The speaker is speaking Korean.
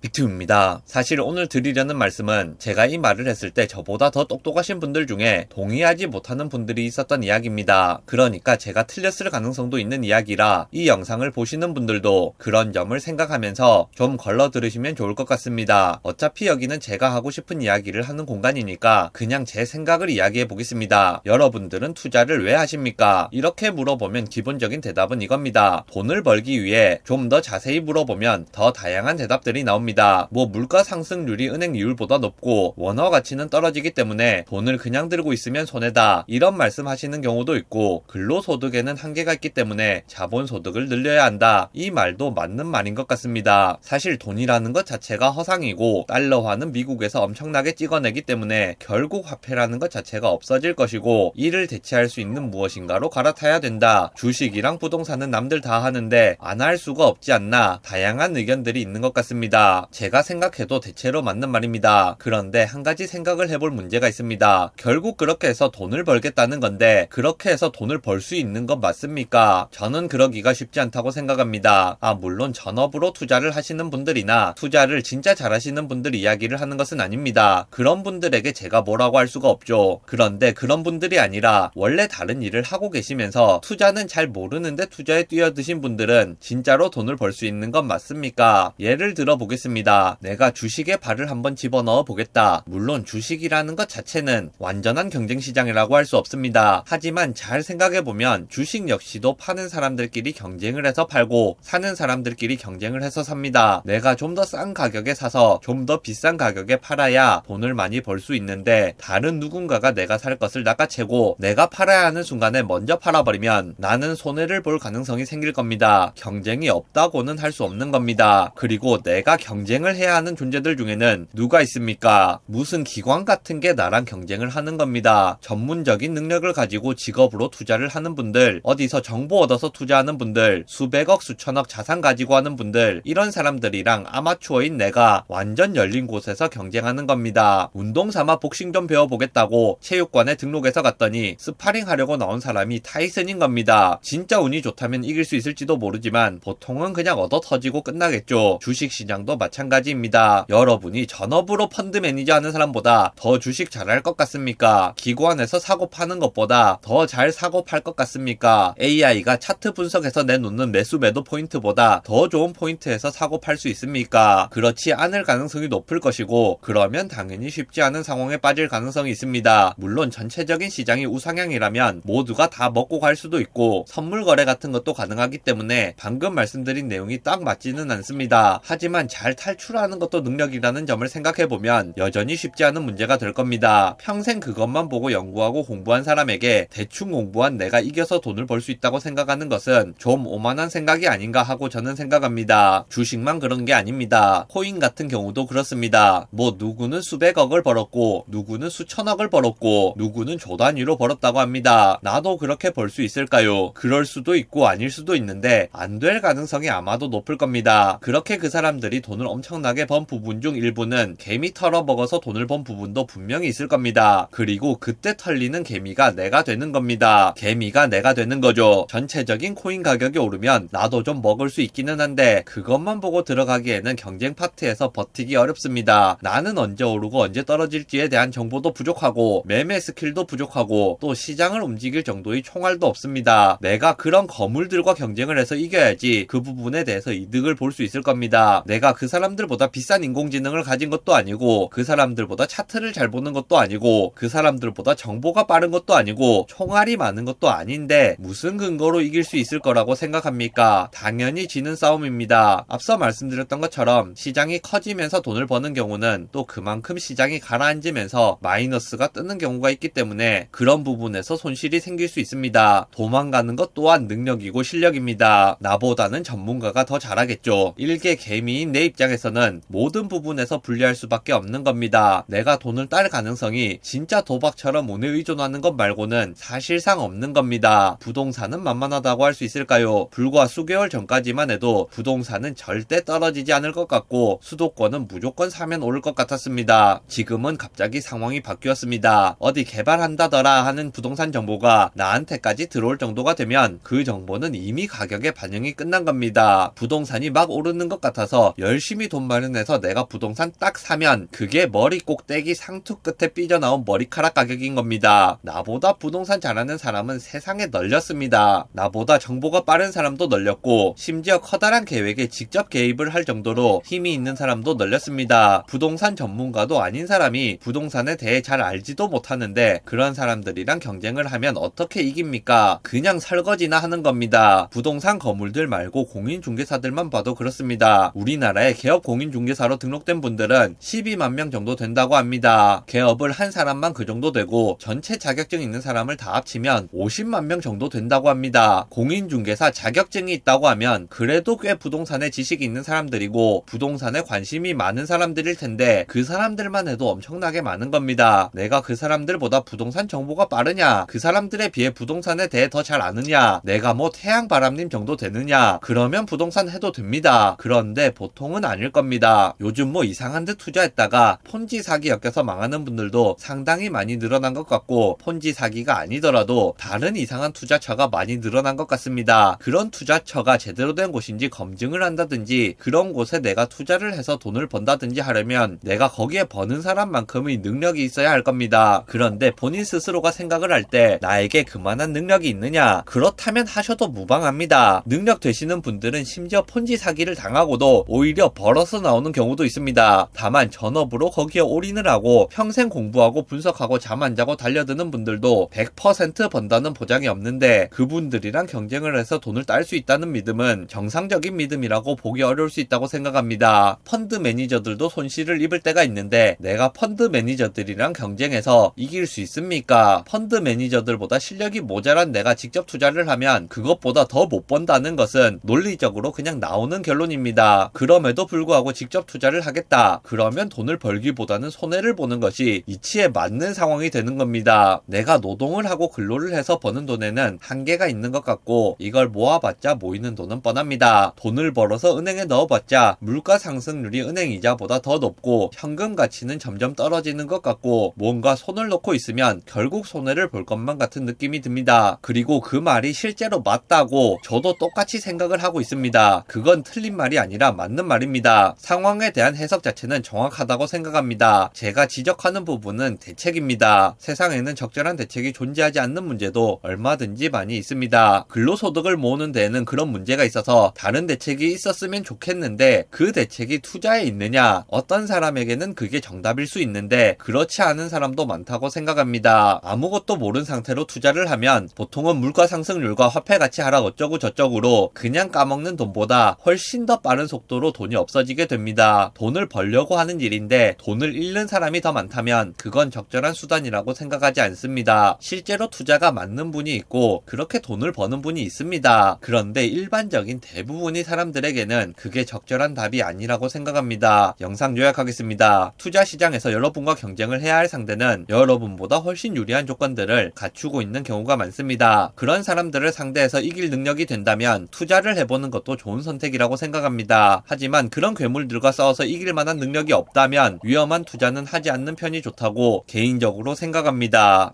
빅튜브입니다. 사실 오늘 드리려는 말씀은 제가 이 말을 했을 때 저보다 더 똑똑하신 분들 중에 동의하지 못하는 분들이 있었던 이야기입니다. 그러니까 제가 틀렸을 가능성도 있는 이야기라 이 영상을 보시는 분들도 그런 점을 생각하면서 좀 걸러 들으시면 좋을 것 같습니다. 어차피 여기는 제가 하고 싶은 이야기를 하는 공간이니까 그냥 제 생각을 이야기해 보겠습니다. 여러분들은 투자를 왜 하십니까? 이렇게 물어보면 기본적인 대답은 이겁니다. 돈을 벌기 위해 좀 더 자세히 물어보면 더 다양한 대답들이 나옵니다. 물가 상승률이 은행 이율보다 높고 원화 가치는 떨어지기 때문에 돈을 그냥 들고 있으면 손해다, 이런 말씀 하시는 경우도 있고, 근로소득에는 한계가 있기 때문에 자본소득을 늘려야 한다, 이 말도 맞는 말인 것 같습니다. 사실 돈이라는 것 자체가 허상이고 달러화는 미국에서 엄청나게 찍어내기 때문에 결국 화폐라는 것 자체가 없어질 것이고 이를 대체할 수 있는 무엇인가로 갈아타야 된다. 주식이랑 부동산은 남들 다 하는데 안 할 수가 없지 않나, 다양한 의견들이 있는 것 같습니다. 제가 생각해도 대체로 맞는 말입니다. 그런데 한 가지 생각을 해볼 문제가 있습니다. 결국 그렇게 해서 돈을 벌겠다는 건데 그렇게 해서 돈을 벌 수 있는 건 맞습니까? 저는 그러기가 쉽지 않다고 생각합니다. 물론 전업으로 투자를 하시는 분들이나 투자를 진짜 잘하시는 분들 이야기를 하는 것은 아닙니다. 그런 분들에게 제가 뭐라고 할 수가 없죠. 그런데 그런 분들이 아니라 원래 다른 일을 하고 계시면서 투자는 잘 모르는데 투자에 뛰어드신 분들은 진짜로 돈을 벌 수 있는 건 맞습니까? 예를 들어 보겠습니다. 내가 주식에 발을 한번 집어넣어 보겠다. 물론 주식이라는 것 자체는 완전한 경쟁시장이라고 할 수 없습니다. 하지만 잘 생각해보면 주식 역시도 파는 사람들끼리 경쟁을 해서 팔고 사는 사람들끼리 경쟁을 해서 삽니다. 내가 좀 더 싼 가격에 사서 좀 더 비싼 가격에 팔아야 돈을 많이 벌 수 있는데 다른 누군가가 내가 살 것을 낚아채고 내가 팔아야 하는 순간에 먼저 팔아버리면 나는 손해를 볼 가능성이 생길 겁니다. 경쟁이 없다고는 할 수 없는 겁니다. 그리고 내가 경쟁을 해야 하는 존재들 중에는 누가 있습니까? 무슨 기관 같은 게 나랑 경쟁을 하는 겁니다. 전문적인 능력을 가지고 직업으로 투자를 하는 분들, 어디서 정보 얻어서 투자하는 분들, 수백억 수천억 자산 가지고 하는 분들, 이런 사람들이랑 아마추어인 내가 완전 열린 곳에서 경쟁하는 겁니다. 운동 삼아 복싱 좀 배워보겠다고 체육관에 등록해서 갔더니 스파링 하려고 나온 사람이 타이슨인 겁니다. 진짜 운이 좋다면 이길 수 있을지도 모르지만 보통은 그냥 얻어 터지고 끝나겠죠. 주식시장도 마찬가지입니다. 여러분이 전업으로 펀드 매니저 하는 사람보다 더 주식 잘할 것 같습니까? 기관에서 사고 파는 것보다 더 잘 사고 팔 것 같습니까? AI가 차트 분석해서 내놓는 매수 매도 포인트보다 더 좋은 포인트에서 사고 팔 수 있습니까? 그렇지 않을 가능성이 높을 것이고, 그러면 당연히 쉽지 않은 상황에 빠질 가능성이 있습니다. 물론 전체적인 시장이 우상향이라면 모두가 다 먹고 갈 수도 있고 선물 거래 같은 것도 가능하기 때문에 방금 말씀드린 내용이 딱 맞지는 않습니다. 하지만 잘 탈출하는 것도 능력이라는 점을 생각해보면 여전히 쉽지 않은 문제가 될 겁니다. 평생 그것만 보고 연구하고 공부한 사람에게 대충 공부한 내가 이겨서 돈을 벌 수 있다고 생각하는 것은 좀 오만한 생각이 아닌가 하고 저는 생각합니다. 주식만 그런 게 아닙니다. 코인 같은 경우도 그렇습니다. 누구는 수백억을 벌었고 누구는 수천억을 벌었고 누구는 조 단위로 벌었다고 합니다. 나도 그렇게 벌 수 있을까요? 그럴 수도 있고 아닐 수도 있는데 안 될 가능성이 아마도 높을 겁니다. 그렇게 그 사람들이 돈을 엄청나게 번 부분 중 일부는 개미 털어먹어서 돈을 번 부분도 분명히 있을 겁니다. 그리고 그때 털리는 개미가 내가 되는 겁니다. 개미가 내가 되는 거죠. 전체적인 코인 가격이 오르면 나도 좀 먹을 수 있기는 한데 그것만 보고 들어가기에는 경쟁 파트에서 버티기 어렵습니다. 나는 언제 오르고 언제 떨어질지에 대한 정보도 부족하고 매매 스킬도 부족하고 또 시장을 움직일 정도의 총알도 없습니다. 내가 그런 거물들과 경쟁을 해서 이겨야지 그 부분에 대해서 이득을 볼 수 있을 겁니다. 내가 그 사람들보다 비싼 인공지능을 가진 것도 아니고 그 사람들보다 차트를 잘 보는 것도 아니고 그 사람들보다 정보가 빠른 것도 아니고 총알이 많은 것도 아닌데 무슨 근거로 이길 수 있을 거라고 생각합니까? 당연히 지는 싸움입니다. 앞서 말씀드렸던 것처럼 시장이 커지면서 돈을 버는 경우는 또 그만큼 시장이 가라앉으면서 마이너스가 뜨는 경우가 있기 때문에 그런 부분에서 손실이 생길 수 있습니다. 도망가는 것 또한 능력이고 실력입니다. 나보다는 전문가가 더 잘하겠죠. 일개 개미인 내 입장에서는 모든 부분에서 불리할 수밖에 없는 겁니다. 내가 돈을 딸 가능성이 진짜 도박처럼 운에 의존하는 것 말고는 사실상 없는 겁니다. 부동산은 만만하다고 할 수 있을까요? 불과 수개월 전까지만 해도 부동산은 절대 떨어지지 않을 것 같고 수도권은 무조건 사면 오를 것 같았습니다. 지금은 갑자기 상황이 바뀌었습니다. 어디 개발한다더라 하는 부동산 정보가 나한테까지 들어올 정도가 되면 그 정보는 이미 가격에 반영이 끝난 겁니다. 부동산이 막 오르는 것 같아서 열심히 열심히 돈 마련해서 내가 부동산 딱 사면 그게 머리 꼭대기 상투 끝에 삐져나온 머리카락 가격인 겁니다. 나보다 부동산 잘하는 사람은 세상에 널렸습니다. 나보다 정보가 빠른 사람도 널렸고 심지어 커다란 계획에 직접 개입을 할 정도로 힘이 있는 사람도 널렸습니다. 부동산 전문가도 아닌 사람이 부동산에 대해 잘 알지도 못하는데 그런 사람들이랑 경쟁을 하면 어떻게 이깁니까? 그냥 설거지나 하는 겁니다. 부동산 거물들 말고 공인중개사들만 봐도 그렇습니다. 우리나라에 개업 공인중개사로 등록된 분들은 12만 명 정도 된다고 합니다. 개업을 한 사람만 그 정도 되고 전체 자격증 있는 사람을 다 합치면 50만 명 정도 된다고 합니다. 공인중개사 자격증이 있다고 하면 그래도 꽤 부동산에 지식이 있는 사람들이고 부동산에 관심이 많은 사람들일 텐데 그 사람들만 해도 엄청나게 많은 겁니다. 내가 그 사람들보다 부동산 정보가 빠르냐? 그 사람들에 비해 부동산에 대해 더 잘 아느냐? 내가 뭐 태양바람님 정도 되느냐? 그러면 부동산 해도 됩니다. 그런데 보통은 아닐 겁니다. 요즘 뭐 이상한 데 투자했다가 폰지 사기 엮여서 망하는 분들도 상당히 많이 늘어난 것 같고 폰지 사기가 아니더라도 다른 이상한 투자처가 많이 늘어난 것 같습니다. 그런 투자처가 제대로 된 곳인지 검증을 한다든지 그런 곳에 내가 투자를 해서 돈을 번다든지 하려면 내가 거기에 버는 사람만큼의 능력이 있어야 할 겁니다. 그런데 본인 스스로가 생각을 할 때 나에게 그만한 능력이 있느냐? 그렇다면 하셔도 무방합니다. 능력 되시는 분들은 심지어 폰지 사기를 당하고도 오히려 벌어서 나오는 경우도 있습니다. 다만 전업으로 거기에 올인을 하고 평생 공부하고 분석하고 잠 안 자고 달려드는 분들도 100% 번다는 보장이 없는데 그분들이랑 경쟁을 해서 돈을 딸 수 있다는 믿음은 정상적인 믿음이라고 보기 어려울 수 있다고 생각합니다. 펀드 매니저들도 손실을 입을 때가 있는데 내가 펀드 매니저들이랑 경쟁해서 이길 수 있습니까? 펀드 매니저들보다 실력이 모자란 내가 직접 투자를 하면 그것보다 더 못 번다는 것은 논리적으로 그냥 나오는 결론입니다. 그럼에도 불구하고 직접 투자를 하겠다. 그러면 돈을 벌기보다는 손해를 보는 것이 이치에 맞는 상황이 되는 겁니다. 내가 노동을 하고 근로를 해서 버는 돈에는 한계가 있는 것 같고 이걸 모아봤자 모이는 돈은 뻔합니다. 돈을 벌어서 은행에 넣어봤자 물가 상승률이 은행 이자보다 더 높고 현금 가치는 점점 떨어지는 것 같고 뭔가 손을 놓고 있으면 결국 손해를 볼 것만 같은 느낌이 듭니다. 그리고 그 말이 실제로 맞다고 저도 똑같이 생각을 하고 있습니다. 그건 틀린 말이 아니라 맞는 말입니다. 상황에 대한 해석 자체는 정확하다고 생각합니다. 제가 지적하는 부분은 대책입니다. 세상에는 적절한 대책이 존재하지 않는 문제도 얼마든지 많이 있습니다. 근로소득을 모으는 데에는 그런 문제가 있어서 다른 대책이 있었으면 좋겠는데 그 대책이 투자에 있느냐? 어떤 사람에게는 그게 정답일 수 있는데 그렇지 않은 사람도 많다고 생각합니다. 아무것도 모르는 상태로 투자를 하면 보통은 물가 상승률과 화폐 가치 하락 어쩌고 저쩌고로 그냥 까먹는 돈보다 훨씬 더 빠른 속도로 돈이 없어지게 됩니다. 돈을 벌려고 하는 일인데 돈을 잃는 사람이 더 많다면 그건 적절한 수단이라고 생각하지 않습니다. 실제로 투자가 맞는 분이 있고 그렇게 돈을 버는 분이 있습니다. 그런데 일반적인 대부분의 사람들에게는 그게 적절한 답이 아니라고 생각합니다. 영상 요약하겠습니다. 투자 시장에서 여러분과 경쟁을 해야 할 상대는 여러분보다 훨씬 유리한 조건들을 갖추고 있는 경우가 많습니다. 그런 사람들을 상대해서 이길 능력이 된다면 투자를 해보는 것도 좋은 선택이라고 생각합니다. 하지만 그런 괴물들과 싸워서 이길 만한 능력이 없다면 위험한 투자는 하지 않는 편이 좋다고 개인적으로 생각합니다.